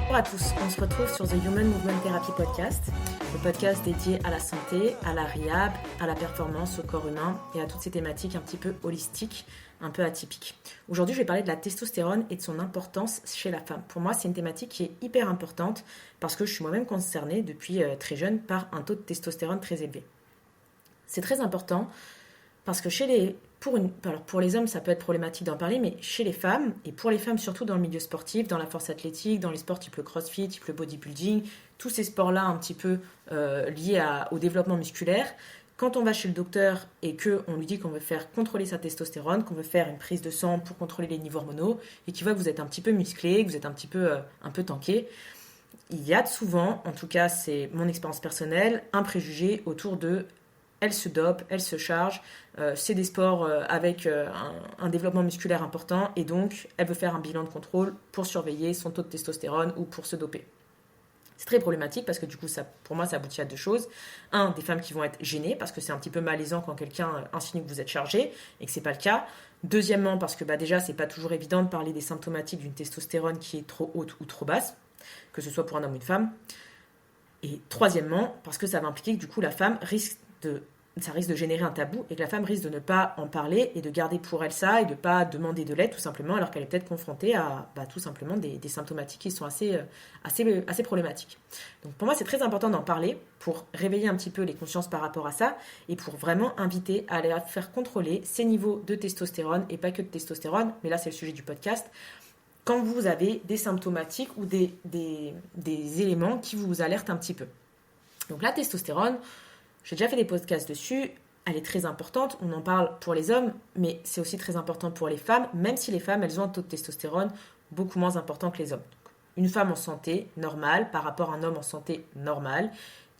Bonjour à tous, on se retrouve sur The Human Movement Therapy Podcast, le podcast dédié à la santé, à la rehab, à la performance, au corps humain et à toutes ces thématiques un petit peu holistiques, un peu atypiques. Aujourd'hui, je vais parler de la testostérone et de son importance chez la femme. Pour moi, c'est une thématique qui est hyper importante parce que je suis moi-même concernée depuis très jeune par un taux de testostérone très élevé. C'est très important parce que pour les hommes, ça peut être problématique d'en parler, mais chez les femmes, et pour les femmes surtout dans le milieu sportif, dans la force athlétique, dans les sports type le crossfit, type le bodybuilding, tous ces sports-là un petit peu liés au développement musculaire, quand on va chez le docteur et qu'on lui dit qu'on veut faire contrôler sa testostérone, qu'on veut faire une prise de sang pour contrôler les niveaux hormonaux, et qu'il voit que vous êtes un petit peu musclé, que vous êtes un peu tanké, il y a souvent, en tout cas c'est mon expérience personnelle, un préjugé autour de elle se dope, elle se charge, c'est des sports avec un développement musculaire important et donc elle veut faire un bilan de contrôle pour surveiller son taux de testostérone ou pour se doper. C'est très problématique parce que du coup, pour moi, ça aboutit à deux choses. Un, des femmes qui vont être gênées parce que c'est un petit peu malaisant quand quelqu'un insinue que vous êtes chargé et que c'est pas le cas. Deuxièmement, parce que déjà, c'est pas toujours évident de parler des symptomatiques d'une testostérone qui est trop haute ou trop basse, que ce soit pour un homme ou une femme. Et troisièmement, parce que ça va impliquer que du coup, la femme ça risque de générer un tabou et que la femme risque de ne pas en parler et de garder pour elle ça et de ne pas demander de l'aide tout simplement alors qu'elle est peut-être confrontée à tout simplement des symptomatiques qui sont assez problématiques. Donc pour moi c'est très important d'en parler pour réveiller un petit peu les consciences par rapport à ça et pour vraiment inviter à aller faire contrôler ces niveaux de testostérone et pas que de testostérone, mais là c'est le sujet du podcast, quand vous avez des symptomatiques ou des éléments qui vous alertent un petit peu. Donc la testostérone, j'ai déjà fait des podcasts dessus, elle est très importante, on en parle pour les hommes, mais c'est aussi très important pour les femmes, même si les femmes, elles ont un taux de testostérone beaucoup moins important que les hommes. Donc, une femme en santé normale par rapport à un homme en santé normale,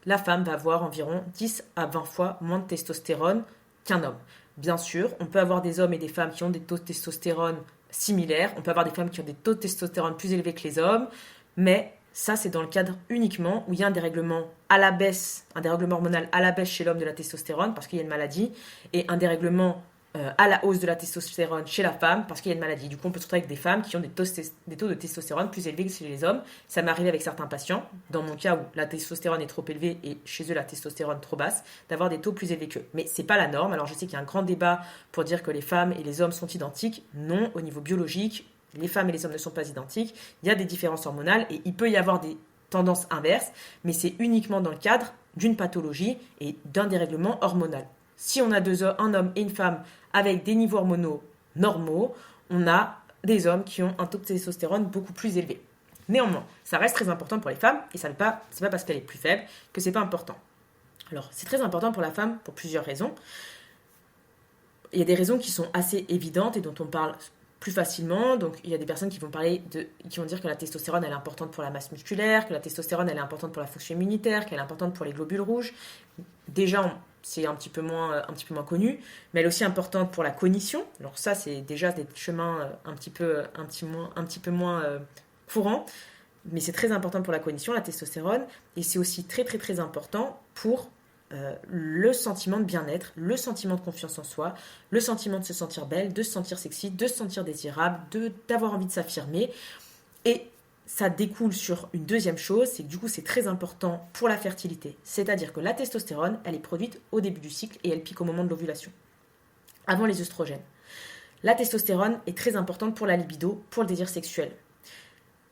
la femme va avoir environ 10 à 20 fois moins de testostérone qu'un homme. Bien sûr, on peut avoir des hommes et des femmes qui ont des taux de testostérone similaires, on peut avoir des femmes qui ont des taux de testostérone plus élevés que les hommes, mais ça, c'est dans le cadre uniquement où il y a un dérèglement à la baisse, un dérèglement hormonal à la baisse chez l'homme de la testostérone parce qu'il y a une maladie, et un dérèglement à la hausse de la testostérone chez la femme parce qu'il y a une maladie. Du coup, on peut se retrouver avec des femmes qui ont des taux de testostérone plus élevés que chez les hommes. Ça m'est arrivé avec certains patients, dans mon cas où la testostérone est trop élevée et chez eux la testostérone trop basse, d'avoir des taux plus élevés qu'eux. Mais c'est pas la norme. Alors je sais qu'il y a un grand débat pour dire que les femmes et les hommes sont identiques. Non, au niveau biologique, les femmes et les hommes ne sont pas identiques, il y a des différences hormonales et il peut y avoir des tendances inverses, mais c'est uniquement dans le cadre d'une pathologie et d'un dérèglement hormonal. Si on a un homme et une femme avec des niveaux hormonaux normaux, on a des hommes qui ont un taux de testostérone beaucoup plus élevé. Néanmoins, ça reste très important pour les femmes et c'est pas parce qu'elle est plus faible que c'est pas important. Alors, c'est très important pour la femme pour plusieurs raisons. Il y a des raisons qui sont assez évidentes et dont on parle plus facilement. Donc il y a des personnes qui vont dire que la testostérone elle est importante pour la masse musculaire, que la testostérone elle est importante pour la fonction immunitaire, qu'elle est importante pour les globules rouges. Déjà c'est un petit peu moins connu, mais elle est aussi importante pour la cognition. Alors ça c'est déjà des chemins un petit peu moins courants, mais c'est très important pour la cognition la testostérone et c'est aussi très très très important pour le sentiment de bien-être, le sentiment de confiance en soi, le sentiment de se sentir belle, de se sentir sexy, de se sentir désirable, d'avoir envie de s'affirmer. Et ça découle sur une deuxième chose, c'est que du coup c'est très important pour la fertilité. C'est-à-dire que la testostérone, elle est produite au début du cycle et elle pique au moment de l'ovulation, avant les œstrogènes. La testostérone est très importante pour la libido, pour le désir sexuel.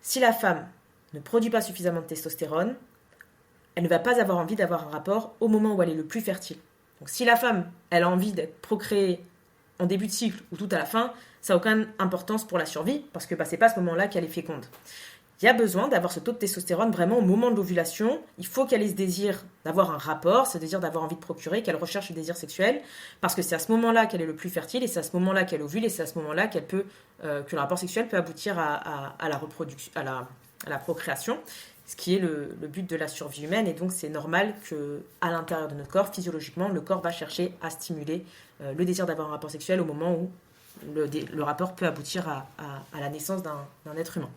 Si la femme ne produit pas suffisamment de testostérone, elle ne va pas avoir envie d'avoir un rapport au moment où elle est le plus fertile. Donc si la femme, elle a envie d'être procréée en début de cycle ou tout à la fin, ça n'a aucune importance pour la survie, parce que c'est pas à ce moment-là qu'elle est féconde. Il y a besoin d'avoir ce taux de testostérone vraiment au moment de l'ovulation. Il faut qu'elle ait ce désir d'avoir un rapport, ce désir d'avoir envie de procurer, qu'elle recherche le désir sexuel, parce que c'est à ce moment-là qu'elle est le plus fertile, et c'est à ce moment-là qu'elle ovule, et c'est à ce moment-là que le rapport sexuel peut aboutir à la reproduction, à la procréation, ce qui est le but de la survie humaine. Et donc c'est normal qu'à l'intérieur de notre corps, physiologiquement, le corps va chercher à stimuler le désir d'avoir un rapport sexuel au moment où le rapport peut aboutir à la naissance d'un être humain.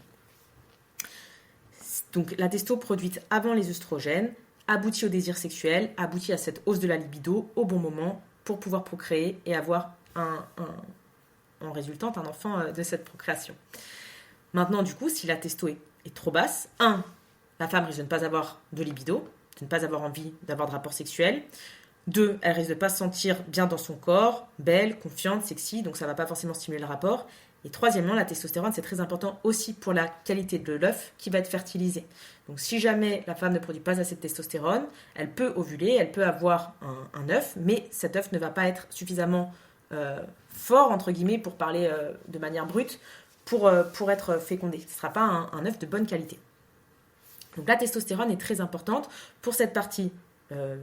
Donc la testo produite avant les œstrogènes aboutit au désir sexuel, aboutit à cette hausse de la libido au bon moment pour pouvoir procréer et avoir en résultante un enfant de cette procréation. Maintenant, du coup, si la testo est est trop basse, la femme risque de ne pas avoir de libido, de ne pas avoir envie d'avoir de rapport sexuel. 2, elle risque de ne pas se sentir bien dans son corps, belle, confiante, sexy, donc ça ne va pas forcément stimuler le rapport. Et troisièmement, la testostérone, c'est très important aussi pour la qualité de l'œuf qui va être fertilisé. Donc si jamais la femme ne produit pas assez de testostérone, elle peut ovuler, elle peut avoir un œuf, mais cet œuf ne va pas être suffisamment fort, entre guillemets, pour parler de manière brute, pour être fécondé. Ce ne sera pas un œuf de bonne qualité. Donc la testostérone est très importante pour cette partie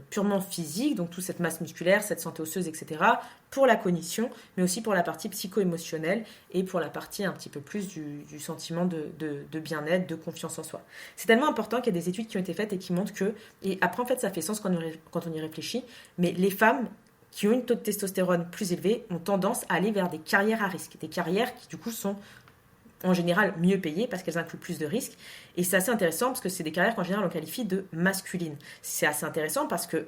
purement physique, donc toute cette masse musculaire, cette santé osseuse, etc., pour la cognition, mais aussi pour la partie psycho-émotionnelle et pour la partie un petit peu plus du sentiment de bien-être, de confiance en soi. C'est tellement important qu'il y a des études qui ont été faites et qui montrent que, et après en fait ça fait sens quand on y réfléchit, mais les femmes qui ont une taux de testostérone plus élevé ont tendance à aller vers des carrières à risque, des carrières qui du coup sont en général mieux payées parce qu'elles incluent plus de risques. Et c'est assez intéressant parce que c'est des carrières qu'en général on qualifie de masculines. C'est assez intéressant parce que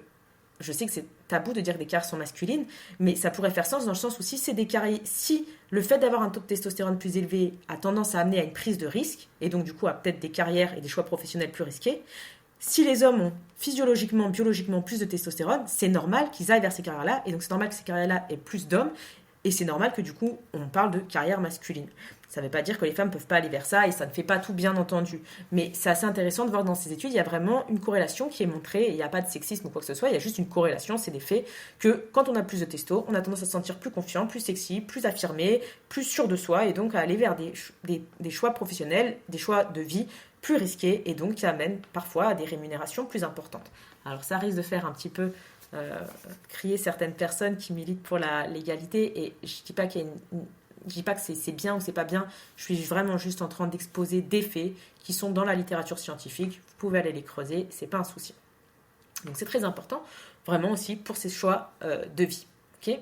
je sais que c'est tabou de dire que des carrières sont masculines, mais ça pourrait faire sens dans le sens où si le fait d'avoir un taux de testostérone plus élevé a tendance à amener à une prise de risque, et donc du coup à peut-être des carrières et des choix professionnels plus risqués, si les hommes ont physiologiquement, biologiquement plus de testostérone, c'est normal qu'ils aillent vers ces carrières-là, et donc c'est normal que ces carrières-là aient plus d'hommes, et c'est normal que du coup on parle de carrière masculine. Ça ne veut pas dire que les femmes ne peuvent pas aller vers ça, et ça ne fait pas tout, bien entendu. Mais c'est assez intéressant de voir dans ces études, il y a vraiment une corrélation qui est montrée, et il n'y a pas de sexisme ou quoi que ce soit, il y a juste une corrélation, c'est des faits, que quand on a plus de testo, on a tendance à se sentir plus confiant, plus sexy, plus affirmé, plus sûr de soi, et donc à aller vers des choix professionnels, des choix de vie plus risqués, et donc qui amènent parfois à des rémunérations plus importantes. Alors ça risque de faire un petit peu crier certaines personnes qui militent pour l'égalité, et je ne dis pas qu'il y a je dis pas que c'est bien ou c'est pas bien, je suis vraiment juste en train d'exposer des faits qui sont dans la littérature scientifique, vous pouvez aller les creuser, c'est pas un souci. Donc c'est très important, vraiment aussi pour ces choix de vie. Okay.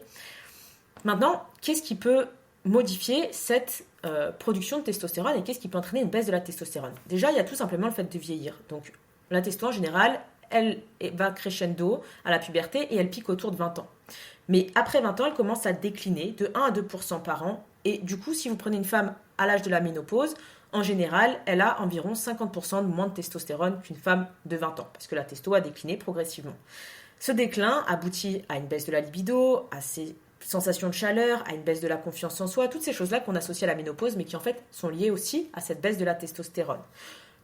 Maintenant, qu'est-ce qui peut modifier cette production de testostérone et qu'est-ce qui peut entraîner une baisse de la testostérone? Déjà, il y a tout simplement le fait de vieillir. Donc la testo en général, elle va crescendo à la puberté et elle pique autour de 20 ans. Mais après 20 ans, elle commence à décliner de 1 à 2% par an. Et du coup, si vous prenez une femme à l'âge de la ménopause, en général, elle a environ 50% de moins de testostérone qu'une femme de 20 ans, parce que la testo a décliné progressivement. Ce déclin aboutit à une baisse de la libido, à ces sensations de chaleur, à une baisse de la confiance en soi, toutes ces choses-là qu'on associe à la ménopause, mais qui en fait sont liées aussi à cette baisse de la testostérone.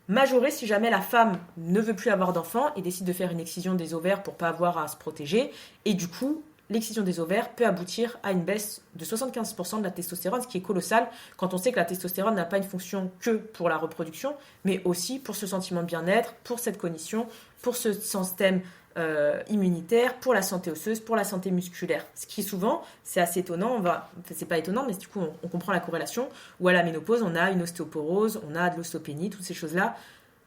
Majorée si jamais la femme ne veut plus avoir d'enfants et décide de faire une excision des ovaires pour ne pas avoir à se protéger, et du coup, l'excision des ovaires peut aboutir à une baisse de 75% de la testostérone, ce qui est colossal quand on sait que la testostérone n'a pas une fonction que pour la reproduction, mais aussi pour ce sentiment de bien-être, pour cette cognition, pour ce système immunitaire, pour la santé osseuse, pour la santé musculaire. Ce qui souvent, c'est assez étonnant, c'est pas étonnant, mais du coup on comprend la corrélation, où à la ménopause on a une ostéoporose, on a de l'ostéopénie, toutes ces choses-là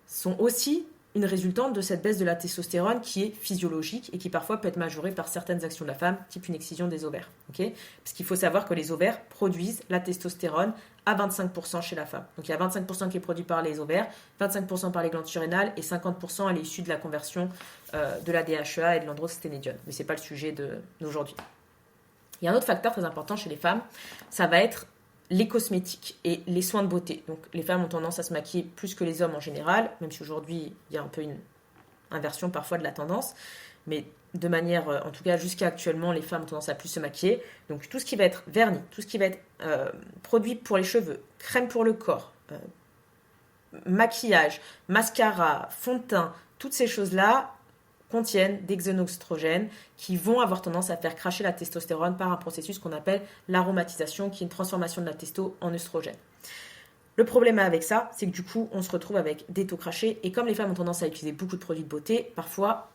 sont aussi une résultante de cette baisse de la testostérone qui est physiologique et qui parfois peut être majorée par certaines actions de la femme, type une excision des ovaires. Okay, parce qu'il faut savoir que les ovaires produisent la testostérone à 25% chez la femme. Donc il y a 25% qui est produit par les ovaires, 25% par les glandes surrénales et 50% à l'issue de la conversion de la DHEA et de l'androsténédione. Mais ce n'est pas le sujet d'aujourd'hui. Il y a un autre facteur très important chez les femmes, ça va être les cosmétiques et les soins de beauté. Donc les femmes ont tendance à se maquiller plus que les hommes en général, même si aujourd'hui il y a un peu une inversion parfois de la tendance, mais de manière, en tout cas jusqu'à actuellement, les femmes ont tendance à plus se maquiller. Donc tout ce qui va être vernis, tout ce qui va être produit pour les cheveux, crème pour le corps, maquillage, mascara, fond de teint, toutes ces choses-là contiennent des xénoestrogènes qui vont avoir tendance à faire cracher la testostérone par un processus qu'on appelle l'aromatisation, qui est une transformation de la testo en œstrogène. Le problème avec ça, c'est que du coup, on se retrouve avec des taux crachés, et comme les femmes ont tendance à utiliser beaucoup de produits de beauté, parfois,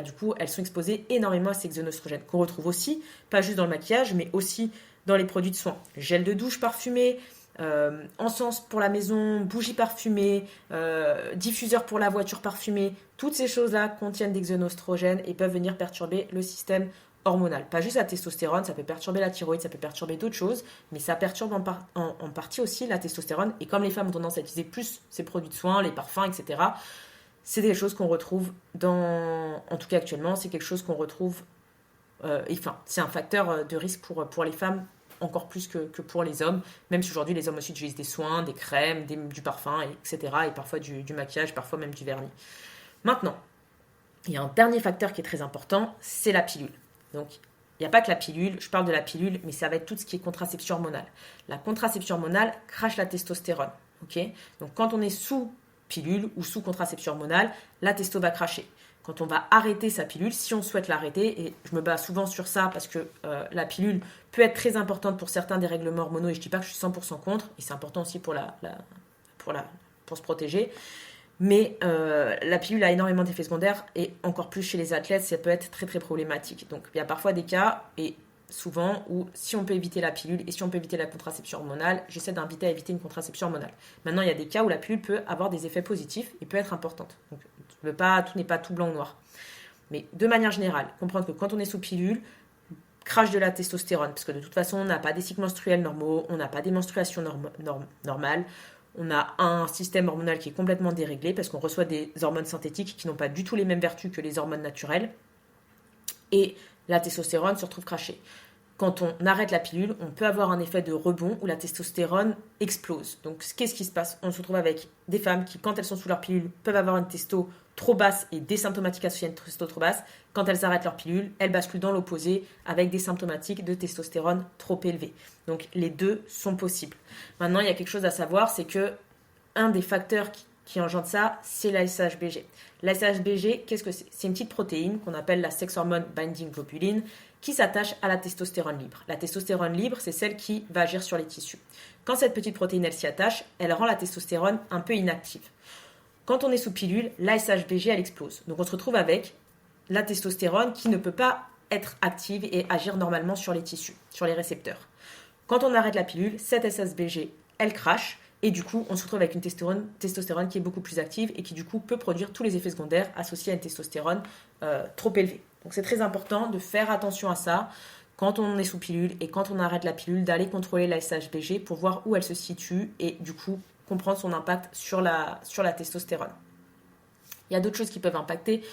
du coup, elles sont exposées énormément à ces xénoestrogènes, qu'on retrouve aussi, pas juste dans le maquillage, mais aussi dans les produits de soins. Gel de douche parfumé, encens pour la maison, bougies parfumées, diffuseur pour la voiture parfumée, toutes ces choses-là contiennent des xénoestrogènes et peuvent venir perturber le système hormonal. Pas juste la testostérone, ça peut perturber la thyroïde, ça peut perturber d'autres choses, mais ça perturbe en partie aussi la testostérone. Et comme les femmes ont tendance à utiliser plus ces produits de soins, les parfums, etc., c'est des choses qu'on retrouve en tout cas actuellement, c'est quelque chose qu'on retrouve, c'est un facteur de risque pour les femmes encore plus que pour les hommes, même si aujourd'hui les hommes aussi utilisent des soins, des crèmes, du parfum, etc. Et parfois du maquillage, parfois même du vernis. Maintenant, il y a un dernier facteur qui est très important, c'est la pilule. Donc, il n'y a pas que la pilule, je parle de la pilule, mais ça va être tout ce qui est contraception hormonale. La contraception hormonale crache la testostérone. Okay, donc, quand on est sous pilule ou sous contraception hormonale, la testo va cracher. Quand on va arrêter sa pilule, si on souhaite l'arrêter, et je me base souvent sur ça parce que la pilule peut être très importante pour certains dérèglements hormonaux, et je ne dis pas que je suis 100% contre, et c'est important aussi pour se protéger. Mais la pilule a énormément d'effets secondaires et encore plus chez les athlètes, ça peut être très très problématique. Donc il y a parfois des cas, et souvent, où si on peut éviter la pilule et si on peut éviter la contraception hormonale, j'essaie d'inviter à éviter une contraception hormonale. Maintenant, il y a des cas où la pilule peut avoir des effets positifs et peut être importante. Donc tout n'est pas tout blanc ou noir. Mais de manière générale, comprendre que quand on est sous pilule, crache de la testostérone, parce que de toute façon, on n'a pas des cycles menstruels normaux, on n'a pas des menstruations normales, on a un système hormonal qui est complètement déréglé parce qu'on reçoit des hormones synthétiques qui n'ont pas du tout les mêmes vertus que les hormones naturelles. Et la testostérone se retrouve crachée. Quand on arrête la pilule, on peut avoir un effet de rebond où la testostérone explose. Donc, qu'est-ce qui se passe? On se retrouve avec des femmes qui, quand elles sont sous leur pilule, peuvent avoir une testo trop basse et des symptomatiques associées à une testo trop basse. Quand elles arrêtent leur pilule, elles basculent dans l'opposé avec des symptomatiques de testostérone trop élevées. Donc, les deux sont possibles. Maintenant, il y a quelque chose à savoir, c'est que un des facteurs qui engendre ça, c'est la SHBG. La SHBG, qu'est-ce que c'est? C'est une petite protéine qu'on appelle la sex hormone binding globulin qui s'attache à la testostérone libre. La testostérone libre, c'est celle qui va agir sur les tissus. Quand cette petite protéine, elle s'y attache, elle rend la testostérone un peu inactive. Quand on est sous pilule, la SHBG, elle explose. Donc on se retrouve avec la testostérone qui ne peut pas être active et agir normalement sur les tissus, sur les récepteurs. Quand on arrête la pilule, cette SHBG, elle crache. Et du coup, on se retrouve avec une testostérone qui est beaucoup plus active et qui du coup peut produire tous les effets secondaires associés à une testostérone trop élevée. Donc c'est très important de faire attention à ça quand on est sous pilule et quand on arrête la pilule, d'aller contrôler la SHBG pour voir où elle se situe et du coup comprendre son impact sur la testostérone. Il y a d'autres choses qui peuvent impacter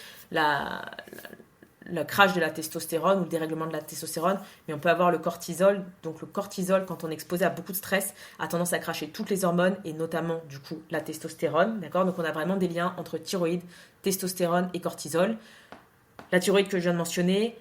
le crash de la testostérone ou le dérèglement de la testostérone, mais on peut avoir le cortisol. Donc le cortisol, quand on est exposé à beaucoup de stress, a tendance à cracher toutes les hormones et notamment du coup la testostérone. D'accord? Donc on a vraiment des liens entre thyroïde, testostérone et cortisol. La thyroïde que je viens de mentionner,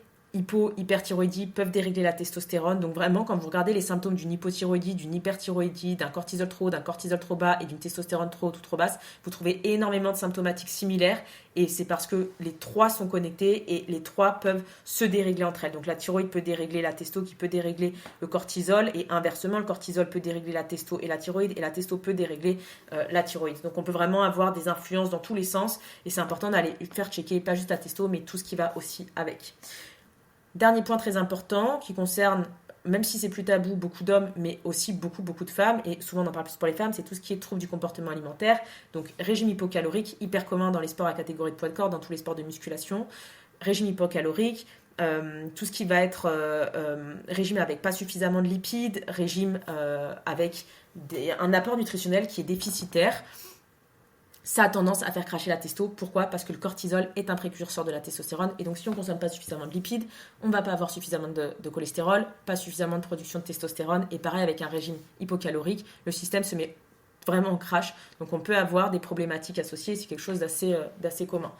hyperthyroïdie peuvent dérégler la testostérone. Donc vraiment, quand vous regardez les symptômes d'une hypothyroïdie, d'une hyperthyroïdie, d'un cortisol trop bas et d'une testostérone trop haute ou trop basse, vous trouvez énormément de symptomatiques similaires et c'est parce que les trois sont connectés et les trois peuvent se dérégler entre elles. Donc la thyroïde peut dérégler la testo qui peut dérégler le cortisol et inversement, le cortisol peut dérégler la testo et la thyroïde et la testo peut dérégler la thyroïde. Donc on peut vraiment avoir des influences dans tous les sens et c'est important d'aller faire checker pas juste la testo mais tout ce qui va aussi avec. Dernier point très important qui concerne, même si c'est plus tabou, beaucoup d'hommes, mais aussi beaucoup de femmes, et souvent on en parle plus pour les femmes, c'est tout ce qui est trouble du comportement alimentaire. Donc régime hypocalorique, hyper commun dans les sports à catégorie de poids de corps, dans tous les sports de musculation. Régime hypocalorique, tout ce qui va être régime avec pas suffisamment de lipides, régime avec un apport nutritionnel qui est déficitaire. Ça a tendance à faire cracher la testo. Pourquoi? Parce que le cortisol est un précurseur de la testostérone. Et donc, si on ne consomme pas suffisamment de lipides, on ne va pas avoir suffisamment de cholestérol, pas suffisamment de production de testostérone. Et pareil, avec un régime hypocalorique, le système se met vraiment en crash. Donc, on peut avoir des problématiques associées. C'est quelque chose d'assez commun.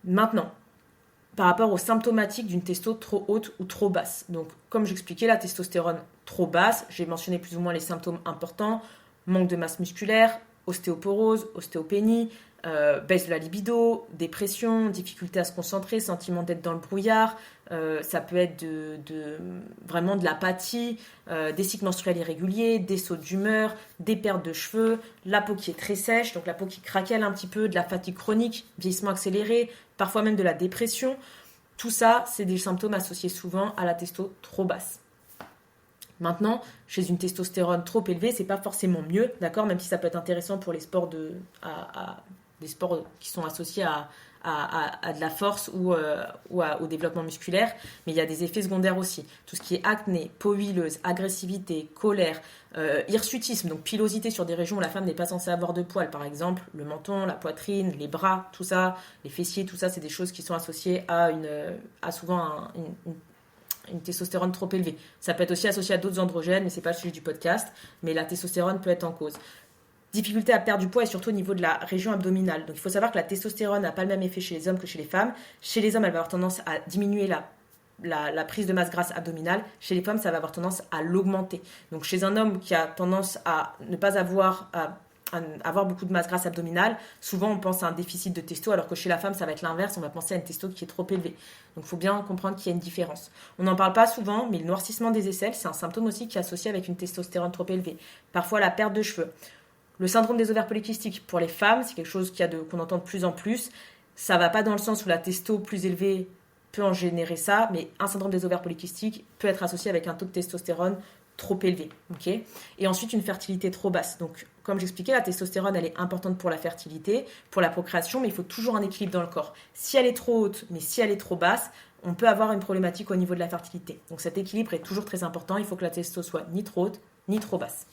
Maintenant, par rapport aux symptomatiques d'une testo trop haute ou trop basse. Donc, comme j'expliquais, la testostérone trop basse, j'ai mentionné plus ou moins les symptômes importants. Manque de masse musculaire, ostéoporose, ostéopénie, baisse de la libido, dépression, difficulté à se concentrer, sentiment d'être dans le brouillard, ça peut être vraiment de l'apathie, des cycles menstruels irréguliers, des sauts d'humeur, des pertes de cheveux, la peau qui est très sèche, donc la peau qui craquelle un petit peu, de la fatigue chronique, vieillissement accéléré, parfois même de la dépression. Tout ça, c'est des symptômes associés souvent à la testo trop basse. Maintenant, chez une testostérone trop élevée, c'est pas forcément mieux, d'accord, même si ça peut être intéressant pour les sports des sports qui sont associés à de la force ou au développement musculaire, mais il y a des effets secondaires aussi. Tout ce qui est acné, peau huileuse, agressivité, colère, hirsutisme, donc pilosité sur des régions où la femme n'est pas censée avoir de poils, par exemple le menton, la poitrine, les bras, tout ça, les fessiers, tout ça, c'est des choses qui sont associées à souvent une testostérone trop élevée. Ça peut être aussi associé à d'autres androgènes, mais c'est pas le sujet du podcast. Mais la testostérone peut être en cause. Difficulté à perdre du poids et surtout au niveau de la région abdominale. Donc il faut savoir que la testostérone n'a pas le même effet chez les hommes que chez les femmes. Chez les hommes, elle va avoir tendance à diminuer la prise de masse grasse abdominale. Chez les femmes, ça va avoir tendance à l'augmenter. Donc chez un homme qui a tendance à ne pas avoir beaucoup de masse grasse abdominale, souvent on pense à un déficit de testo, alors que chez la femme, ça va être l'inverse, on va penser à une testo qui est trop élevée. Donc il faut bien comprendre qu'il y a une différence. On n'en parle pas souvent, mais le noircissement des aisselles, c'est un symptôme aussi qui est associé avec une testostérone trop élevée. Parfois la perte de cheveux. Le syndrome des ovaires polykystiques, pour les femmes, c'est quelque chose qu'on entend de plus en plus. Ça ne va pas dans le sens où la testo plus élevée peut en générer ça, mais un syndrome des ovaires polykystiques peut être associé avec un taux de testostérone trop élevé. Okay, et ensuite, une fertilité trop basse. Donc, comme j'expliquais, la testostérone, elle est importante pour la fertilité, pour la procréation, mais il faut toujours un équilibre dans le corps. Si elle est trop haute, mais si elle est trop basse, on peut avoir une problématique au niveau de la fertilité. Donc, cet équilibre est toujours très important. Il faut que la testo soit ni trop haute, ni trop basse.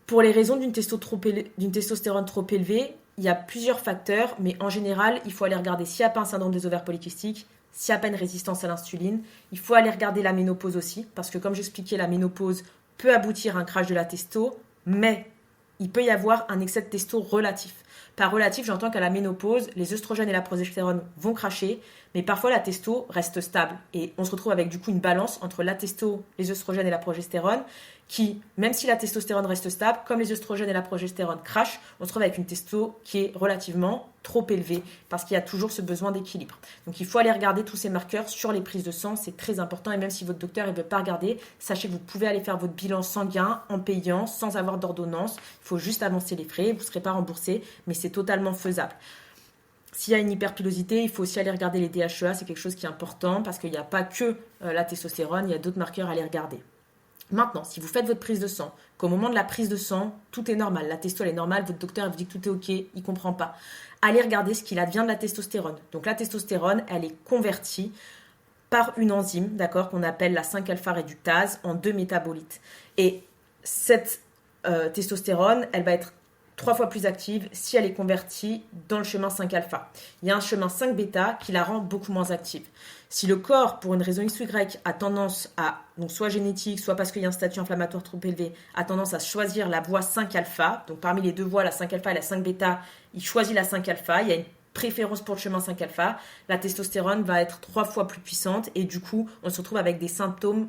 Pour les raisons d'une testostérone trop élevée, il y a plusieurs facteurs, mais en général, il faut aller regarder s'il n'y a pas un syndrome des ovaires polykystiques, s'il n'y a pas une résistance à l'insuline. Il faut aller regarder la ménopause aussi, parce que comme j'expliquais, la ménopause peut aboutir à un crash de la testo, mais il peut y avoir un excès de testo relatif. Par relatif, j'entends qu'à la ménopause, les œstrogènes et la progestérone vont cracher, mais parfois la testo reste stable. Et on se retrouve avec du coup une balance entre la testo, les œstrogènes et la progestérone, qui, même si la testostérone reste stable, comme les œstrogènes et la progestérone crachent, on se retrouve avec une testo qui est relativement trop élevée, parce qu'il y a toujours ce besoin d'équilibre. Donc il faut aller regarder tous ces marqueurs sur les prises de sang, c'est très important, et même si votre docteur ne veut pas regarder, sachez que vous pouvez aller faire votre bilan sanguin en payant, sans avoir d'ordonnance. Il faut juste avancer les frais, vous ne serez pas remboursé, mais c'est totalement faisable. S'il y a une hyperpilosité, il faut aussi aller regarder les DHEA, c'est quelque chose qui est important, parce qu'il n'y a pas que la testostérone, il y a d'autres marqueurs à aller regarder. Maintenant, si vous faites votre prise de sang, qu'au moment de la prise de sang, tout est normal, la testo elle est normale, votre docteur vous dit que tout est ok, il ne comprend pas. Allez regarder ce qu'il advient de la testostérone. Donc la testostérone, elle est convertie par une enzyme, d'accord, qu'on appelle la 5-alpha réductase en 2 métabolites. Et cette testostérone, elle va être 3 fois plus active si elle est convertie dans le chemin 5-alpha. Il y a un chemin 5-bêta qui la rend beaucoup moins active. Si le corps, pour une raison X ou Y, a tendance à, donc soit génétique, soit parce qu'il y a un statut inflammatoire trop élevé, a tendance à choisir la voie 5-alpha, donc parmi les deux voies, la 5-alpha et la 5-bêta, il choisit la 5-alpha, il y a une préférence pour le chemin 5-alpha, la testostérone va être 3 fois plus puissante et du coup, on se retrouve avec des symptômes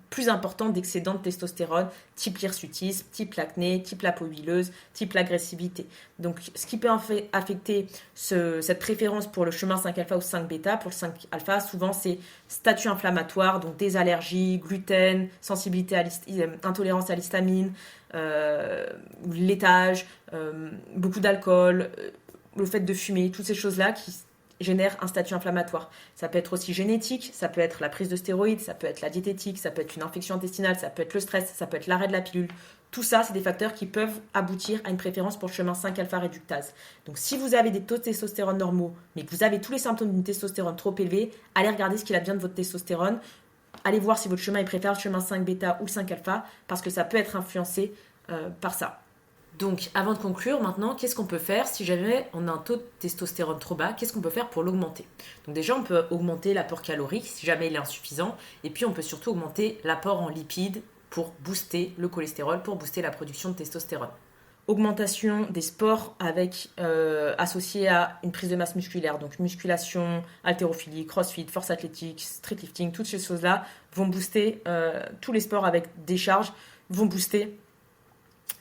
plus importants d'excédent de testostérone, type l'hirsutisme, type l'acné, type la peau huileuse, type l'agressivité. Donc, ce qui peut affecter cette préférence pour le chemin 5-alpha ou 5-bêta, pour le 5-alpha, souvent c'est statut inflammatoire, donc des allergies, gluten, sensibilité à intolérance à l'histamine, laitage, beaucoup d'alcool, le fait de fumer, toutes ces choses-là qui génère un statut inflammatoire. Ça peut être aussi génétique, ça peut être la prise de stéroïdes, ça peut être la diététique, ça peut être une infection intestinale, ça peut être le stress, ça peut être l'arrêt de la pilule. Tout ça, c'est des facteurs qui peuvent aboutir à une préférence pour le chemin 5-alpha réductase. Donc si vous avez des taux de testostérone normaux, mais que vous avez tous les symptômes d'une testostérone trop élevée, allez regarder ce qu'il advient de votre testostérone. Allez voir si votre chemin préfère le chemin 5-bêta ou le 5-alpha, parce que ça peut être influencé par ça. Donc, avant de conclure, maintenant, qu'est-ce qu'on peut faire si jamais on a un taux de testostérone trop bas? Qu'est-ce qu'on peut faire pour l'augmenter? Donc déjà, on peut augmenter l'apport calorique si jamais il est insuffisant. Et puis, on peut surtout augmenter l'apport en lipides pour booster le cholestérol, pour booster la production de testostérone. Augmentation des sports associés à une prise de masse musculaire. Donc, musculation, haltérophilie, crossfit, force athlétique, streetlifting, toutes ces choses-là vont booster, tous les sports avec des charges vont booster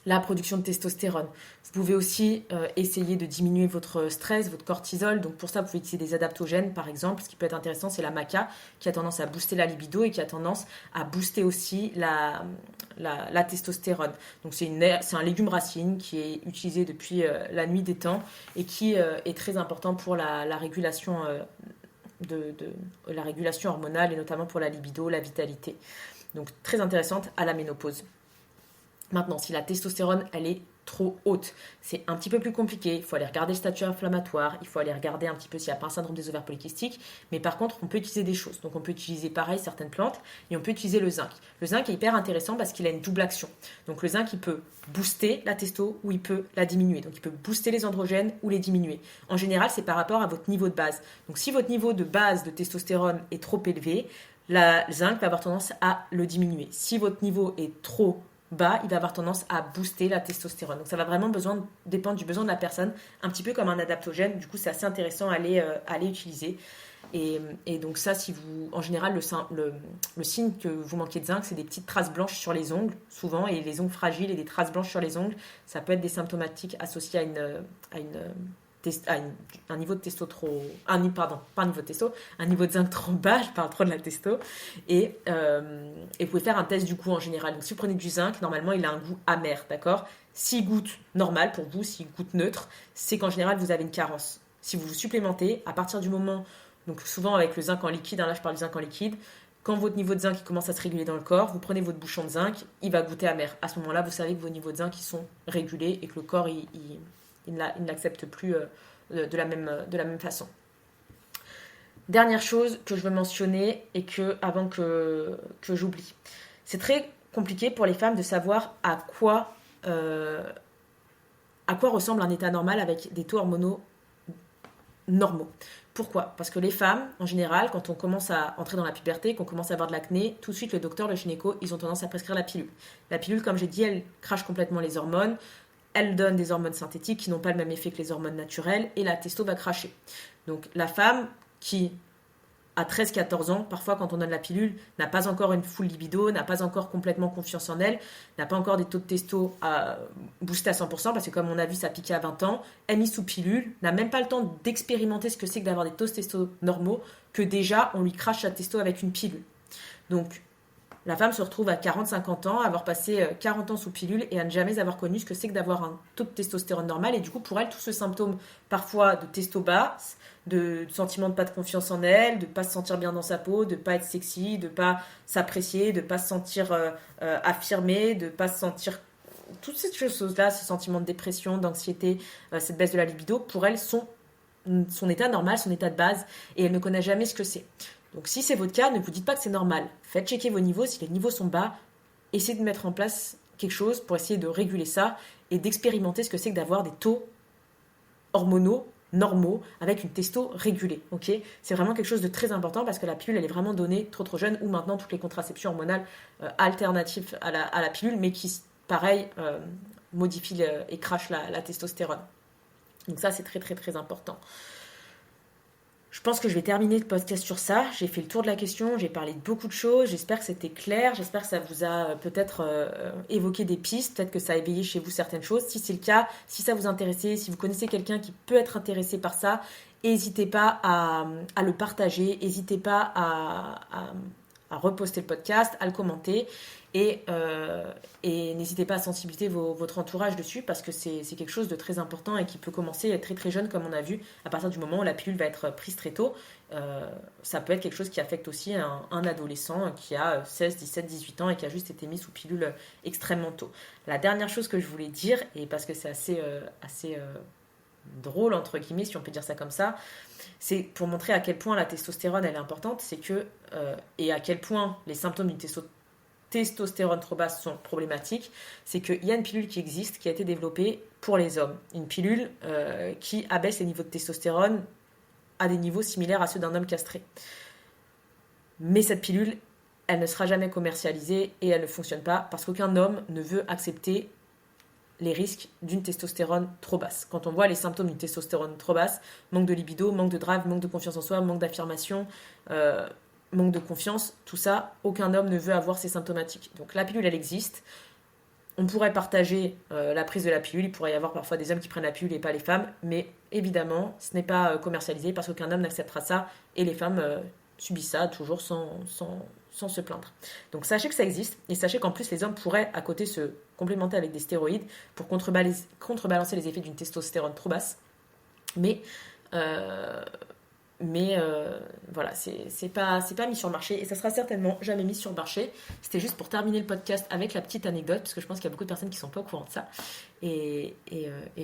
la production de testostérone. Vous pouvez aussi essayer de diminuer votre stress, votre cortisol. Donc pour ça, vous pouvez utiliser des adaptogènes, par exemple. Ce qui peut être intéressant, c'est la maca, qui a tendance à booster la libido et qui a tendance à booster aussi la testostérone. Donc c'est un légume racine qui est utilisé depuis la nuit des temps et qui est très important pour la régulation la régulation hormonale et notamment pour la libido, la vitalité. Donc très intéressante à la ménopause. Maintenant, si la testostérone, elle est trop haute. C'est un petit peu plus compliqué. Il faut aller regarder le statut inflammatoire. Il faut aller regarder un petit peu s'il n'y a pas un syndrome des ovaires polykystiques. Mais par contre, on peut utiliser des choses. Donc, on peut utiliser pareil certaines plantes et on peut utiliser le zinc. Le zinc est hyper intéressant parce qu'il a une double action. Donc, le zinc, il peut booster la testo ou il peut la diminuer. Donc, il peut booster les androgènes ou les diminuer. En général, c'est par rapport à votre niveau de base. Donc, si votre niveau de base de testostérone est trop élevé, le zinc va avoir tendance à le diminuer. Si votre niveau est trop bas, il va avoir tendance à booster la testostérone. Donc ça va vraiment dépendre du besoin de la personne, un petit peu comme un adaptogène. Du coup, c'est assez intéressant à aller utiliser. Et donc ça, si vous, en général, le signe que vous manquez de zinc, c'est des petites traces blanches sur les ongles, souvent, et les ongles fragiles et des traces blanches sur les ongles, ça peut être des symptomatiques associés un niveau de testo trop... pardon, pas un niveau de testo, un niveau de zinc trop bas, je parle trop de la testo, et vous pouvez faire un test du goût en général. Donc si vous prenez du zinc, normalement il a un goût amer, d'accord? S'il goûte normal pour vous, s'il goûte neutre, c'est qu'en général vous avez une carence. Si vous vous supplémentez, à partir du moment, donc souvent avec le zinc en liquide, là je parle du zinc en liquide, quand votre niveau de zinc commence à se réguler dans le corps, vous prenez votre bouchon de zinc, il va goûter amer. À ce moment-là, vous savez que vos niveaux de zinc ils sont régulés et que le corps il ne l'accepte plus de la même façon. Dernière chose que je veux mentionner et avant que j'oublie. C'est très compliqué pour les femmes de savoir à quoi ressemble un état normal avec des taux hormonaux normaux. Pourquoi ? Parce que les femmes, en général, quand on commence à entrer dans la puberté, qu'on commence à avoir de l'acné, tout de suite le docteur, le gynéco, ils ont tendance à prescrire la pilule. La pilule, comme j'ai dit, elle crache complètement les hormones. Elle donne des hormones synthétiques qui n'ont pas le même effet que les hormones naturelles et la testo va cracher. Donc la femme qui a 13-14 ans, parfois quand on donne la pilule, n'a pas encore une full libido, n'a pas encore complètement confiance en elle, n'a pas encore des taux de testo à booster à 100% parce que comme on a vu ça piquait à 20 ans, elle est mise sous pilule, n'a même pas le temps d'expérimenter ce que c'est que d'avoir des taux de testo normaux, que déjà on lui crache sa testo avec une pilule. Donc la femme se retrouve à 40-50 ans, à avoir passé 40 ans sous pilule et à ne jamais avoir connu ce que c'est que d'avoir un taux de testostérone normal. Et du coup, pour elle, tout ce symptôme parfois de testo basse, de sentiment de pas de confiance en elle, de pas se sentir bien dans sa peau, de pas être sexy, de pas s'apprécier, de pas se sentir affirmée, de pas se sentir... Toutes ces choses-là, ce sentiment de dépression, d'anxiété, cette baisse de la libido, pour elle, sont son état normal, son état de base, et elle ne connaît jamais ce que c'est. Donc si c'est votre cas, ne vous dites pas que c'est normal. Faites checker vos niveaux. Si les niveaux sont bas, essayez de mettre en place quelque chose pour essayer de réguler ça et d'expérimenter ce que c'est que d'avoir des taux hormonaux normaux avec une testo régulée. Okay, c'est vraiment quelque chose de très important parce que la pilule, elle est vraiment donnée trop jeune ou maintenant toutes les contraceptions hormonales alternatives à la pilule, mais qui, pareil, modifient et crachent la testostérone. Donc ça, c'est très, très, très important. Je pense que je vais terminer le podcast sur ça. J'ai fait le tour de la question, j'ai parlé de beaucoup de choses. J'espère que c'était clair, j'espère que ça vous a peut-être évoqué des pistes, peut-être que ça a éveillé chez vous certaines choses. Si c'est le cas, si ça vous intéressait, si vous connaissez quelqu'un qui peut être intéressé par ça, n'hésitez pas à le partager, n'hésitez pas à reposter le podcast, à le commenter et n'hésitez pas à sensibiliser votre entourage dessus parce que c'est quelque chose de très important et qui peut commencer très très jeune comme on a vu à partir du moment où la pilule va être prise très tôt. Ça peut être quelque chose qui affecte aussi un adolescent qui a 16, 17, 18 ans et qui a juste été mis sous pilule extrêmement tôt. La dernière chose que je voulais dire, et parce que c'est assez drôle entre guillemets si on peut dire ça comme ça, c'est pour montrer à quel point la testostérone elle est importante, c'est que et à quel point les symptômes d'une testostérone trop basse sont problématiques, c'est qu'il y a une pilule qui existe, qui a été développée pour les hommes. Une pilule qui abaisse les niveaux de testostérone à des niveaux similaires à ceux d'un homme castré. Mais cette pilule, elle ne sera jamais commercialisée et elle ne fonctionne pas parce qu'aucun homme ne veut accepter les risques d'une testostérone trop basse. Quand on voit les symptômes d'une testostérone trop basse, manque de libido, manque de drive, manque de confiance en soi, manque d'affirmation, manque de confiance, tout ça, aucun homme ne veut avoir ces symptomatiques. Donc la pilule, elle existe. On pourrait partager la prise de la pilule. Il pourrait y avoir parfois des hommes qui prennent la pilule et pas les femmes. Mais évidemment, ce n'est pas commercialisé parce qu'aucun homme n'acceptera ça. Et les femmes subissent ça toujours sans se plaindre. Donc sachez que ça existe. Et sachez qu'en plus, les hommes pourraient à côté se complémenter avec des stéroïdes pour contrebalancer les effets d'une testostérone trop basse. Mais Mais voilà, c'est pas mis sur le marché et ça sera certainement jamais mis sur le marché. C'était juste pour terminer le podcast avec la petite anecdote, parce que je pense qu'il y a beaucoup de personnes qui sont pas au courant de ça. Et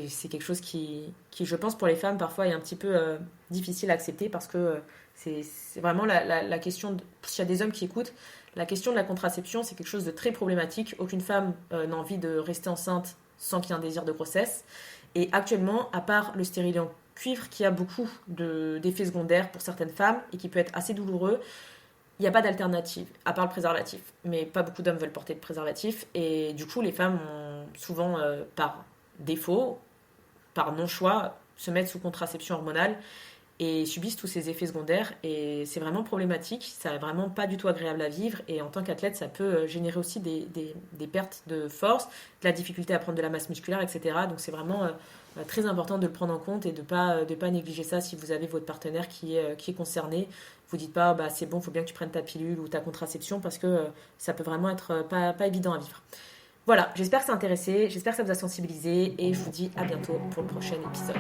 c'est quelque chose qui, je pense, pour les femmes, parfois est un petit peu difficile à accepter, parce que c'est vraiment la question, s'il y a des hommes qui écoutent, la question de la contraception, c'est quelque chose de très problématique. Aucune femme n'a envie de rester enceinte sans qu'il y ait un désir de grossesse. Et actuellement, à part le stérilet en cuivre qui a beaucoup d'effets secondaires pour certaines femmes et qui peut être assez douloureux, il n'y a pas d'alternative, à part le préservatif. Mais pas beaucoup d'hommes veulent porter de préservatif. Et du coup, les femmes ont souvent, par défaut, par non-choix, se mettre sous contraception hormonale et subissent tous ces effets secondaires. Et c'est vraiment problématique, ça n'est vraiment pas du tout agréable à vivre. Et en tant qu'athlète, ça peut générer aussi des pertes de force, de la difficulté à prendre de la masse musculaire, etc. Donc c'est vraiment très important de le prendre en compte et de pas négliger ça. Si vous avez votre partenaire qui est concerné, vous dites pas c'est bon, il faut bien que tu prennes ta pilule ou ta contraception, parce que ça peut vraiment être pas évident à vivre. Voilà, j'espère que ça a intéressé, j'espère que ça vous a sensibilisé et je vous dis à bientôt pour le prochain épisode.